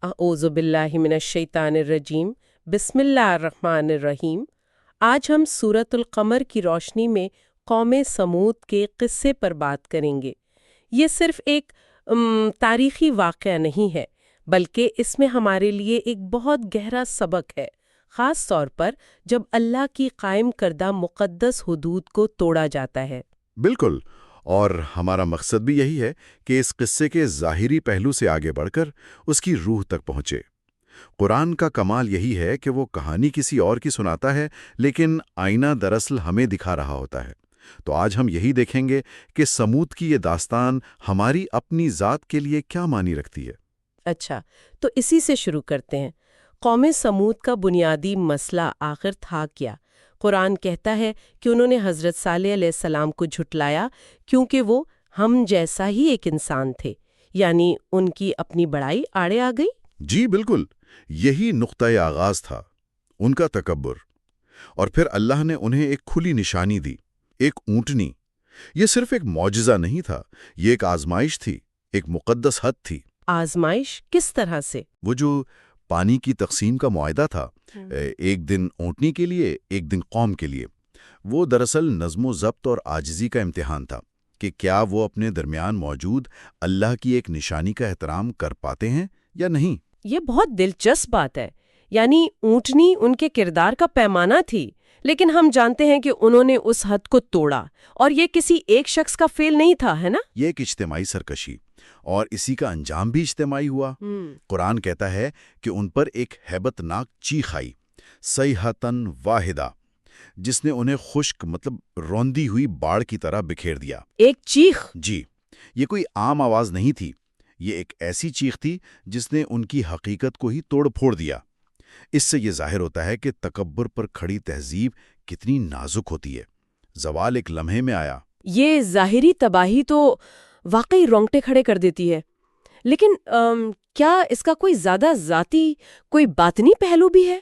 اعوذ باللہ من الشیطان الرجیم بسم اللہ الرحمن الرحیم۔ آج ہم سورۃ القمر کی روشنی میں قوم سمود کے قصے پر بات کریں گے۔ یہ صرف ایک تاریخی واقعہ نہیں ہے، بلکہ اس میں ہمارے لیے ایک بہت گہرا سبق ہے، خاص طور پر جب اللہ کی قائم کردہ مقدس حدود کو توڑا جاتا ہے۔ بالکل، اور ہمارا مقصد بھی یہی ہے کہ اس قصے کے ظاہری پہلو سے آگے بڑھ کر اس کی روح تک پہنچے۔ قرآن کا کمال یہی ہے کہ وہ کہانی کسی اور کی سناتا ہے، لیکن آئینہ دراصل ہمیں دکھا رہا ہوتا ہے۔ تو آج ہم یہی دیکھیں گے کہ سمود کی یہ داستان ہماری اپنی ذات کے لیے کیا معنی رکھتی ہے۔ اچھا، تو اسی سے شروع کرتے ہیں۔ قوم سمود کا بنیادی مسئلہ آخر تھا کیا؟ قرآن کہتا ہے کہ انہوں نے حضرت صالح علیہ السلام کو جھٹلایا کیونکہ وہ ہم جیسا ہی ایک انسان تھے، یعنی ان کی اپنی بڑائی آڑے آ گئی۔ جی بالکل، یہی نقطۂ آغاز تھا، ان کا تکبر۔ اور پھر اللہ نے انہیں ایک کھلی نشانی دی، ایک اونٹنی۔ یہ صرف ایک معجزہ نہیں تھا، یہ ایک آزمائش تھی، ایک مقدس حد تھی۔ آزمائش کس طرح سے؟ وہ جو پانی کی تقسیم کا معاہدہ تھا، ایک دن اونٹنی کے لیے، ایک دن قوم کے لیے، وہ دراصل نظم و ضبط اور عاجزی کا امتحان تھا کہ کیا وہ اپنے درمیان موجود اللہ کی ایک نشانی کا احترام کر پاتے ہیں یا نہیں۔ یہ بہت دلچسپ بات ہے، یعنی اونٹنی ان کے کردار کا پیمانہ تھی، لیکن ہم جانتے ہیں کہ انہوں نے اس حد کو توڑا، اور یہ کسی ایک شخص کا فعل نہیں تھا، ہے نا؟ یہ ایک اجتماعی سرکشی، اور اسی کا انجام بھی اجتماعی ہوا۔ قرآن کہتا ہے کہ ان پر ایک ہیبت ناک چیخ آئی، صیحۃً واحدہ، جس نے انہیں خشک روندی ہوئی باڑ کی طرح بکھیر دیا۔ ایک چیخ؟ جی، یہ کوئی عام آواز نہیں تھی، یہ ایک ایسی چیخ تھی جس نے ان کی حقیقت کو ہی توڑ پھوڑ دیا۔ اس سے یہ ظاہر ہوتا ہے کہ تکبر پر کھڑی تہذیب کتنی نازک ہوتی ہے۔ زوال ایک لمحے میں آیا۔ یہ ظاہری تباہی تو واقعی رونگٹے کھڑے کر دیتی ہے، لیکن کیا اس کا کوئی زیادہ ذاتی، کوئی باطنی پہلو بھی ہے؟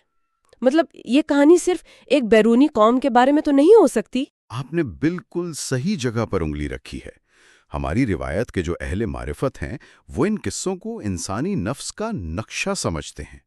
یہ کہانی صرف ایک بیرونی قوم کے بارے میں تو نہیں ہو سکتی؟ آپ نے بالکل صحیح جگہ پر انگلی رکھی ہے۔ ہماری روایت کے جو اہل معرفت ہیں، وہ ان قصوں کو انسانی نفس کا نقشہ سمجھتے ہیں۔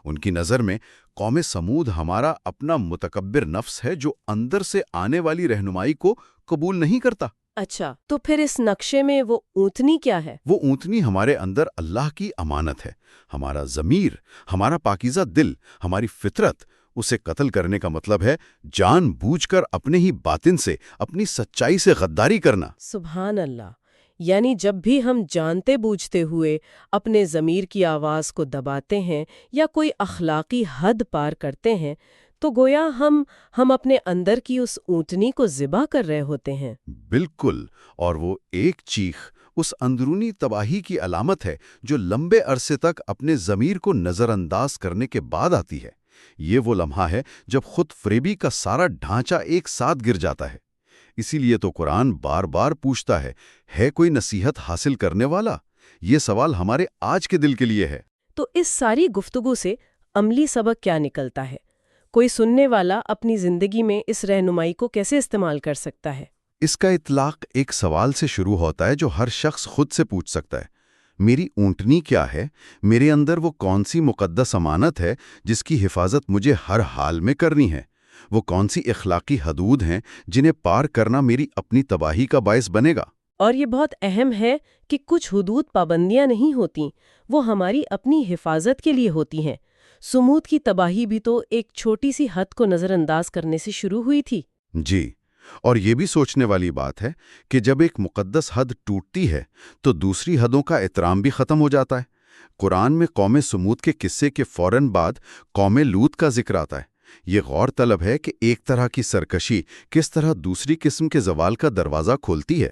ان کی نظر میں قوم سمود ہمارا اپنا متکبر نفس ہے جو اندر سے آنے والی رہنمائی کو قبول نہیں کرتا۔ اچھا، تو پھر اس نقشے میں وہ اونٹنی کیا ہے؟ وہ اونٹنی ہمارے اندر اللہ کی امانت ہے، ہمارا ضمیر، ہمارا پاکیزہ دل، ہماری فطرت۔ اسے قتل کرنے کا مطلب ہے جان بوجھ کر اپنے ہی باطن سے، اپنی سچائی سے غداری کرنا۔ سبحان اللہ! یعنی جب بھی ہم جانتے بوجھتے ہوئے اپنے ضمیر کی آواز کو دباتے ہیں یا کوئی اخلاقی حد پار کرتے ہیں، تو گویا ہم اپنے اندر کی اس اونٹنی کو ذبح کر رہے ہوتے ہیں۔ بالکل، اور وہ ایک چیخ اس اندرونی تباہی کی علامت ہے جو لمبے عرصے تک اپنے ضمیر کو نظر انداز کرنے کے بعد آتی ہے۔ یہ وہ لمحہ ہے جب خود فریبی کا سارا ڈھانچہ ایک ساتھ گر جاتا ہے۔ اسی لیے تو قرآن بار بار پوچھتا ہے کوئی نصیحت حاصل کرنے والا؟ یہ سوال ہمارے آج کے دل کے لیے ہے۔ تو اس ساری گفتگو سے عملی سبق کیا نکلتا ہے؟ کوئی سننے والا اپنی زندگی میں اس رہنمائی کو کیسے استعمال کر سکتا ہے؟ اس کا اطلاق ایک سوال سے شروع ہوتا ہے جو ہر شخص خود سے پوچھ سکتا ہے۔ میری اونٹنی کیا ہے؟ میرے اندر وہ کون سی مقدس امانت ہے جس کی حفاظت مجھے ہر حال میں کرنی ہے؟ وہ کون سی اخلاقی حدود ہیں جنہیں پار کرنا میری اپنی تباہی کا باعث بنے گا؟ اور یہ بہت اہم ہے کہ کچھ حدود پابندیاں نہیں ہوتیں، وہ ہماری اپنی حفاظت کے لیے ہوتی ہیں۔ سمود کی تباہی بھی تو ایک چھوٹی سی حد کو نظر انداز کرنے سے شروع ہوئی تھی۔ جی، اور یہ بھی سوچنے والی بات ہے کہ جب ایک مقدس حد ٹوٹتی ہے تو دوسری حدوں کا احترام بھی ختم ہو جاتا ہے۔ قرآن میں قوم سمود کے قصے کے فوراً بعد قوم لوط کا ذکر آتا ہے۔ یہ غور طلب ہے کہ ایک طرح کی سرکشی کس طرح دوسری قسم کے زوال کا دروازہ کھولتی ہے۔